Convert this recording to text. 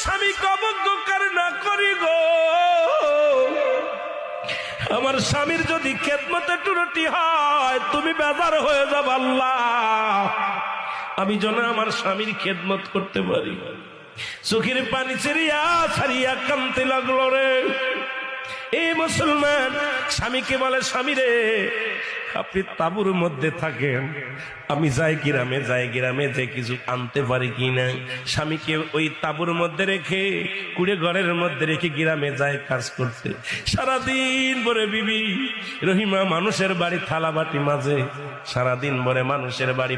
স্বামীকে অবজ্ঞার না করি গো, আমার স্বামীর যদি খেদমতে টুরটি হয় তুমি বেজার হয়ে যাবে আল্লাহ, আমি যেন আমার স্বামীর খেদমত করতে পারি। চোখের পানি ছেড়িয়া ছাড়িয়া কাঁদতে লাগলো রে। এই মুসলমান স্বামীকে বলে, স্বামী রে আপনি তাঁবুর মধ্যে থাকেন, আমি যাই গ্রামে যে কিছু আনতে পারি কিনা। স্বামীকে ওই তাঁবুর মধ্যে রেখে কুড়ে ঘরের মধ্যে রেখে গ্রামে যায় কাজ করতে। সারাদিন ভরে বিবি রহিমা মানুষের বাড়ি থালা বাটি মাঝে, সারাদিন ভরে মানুষের বাড়ি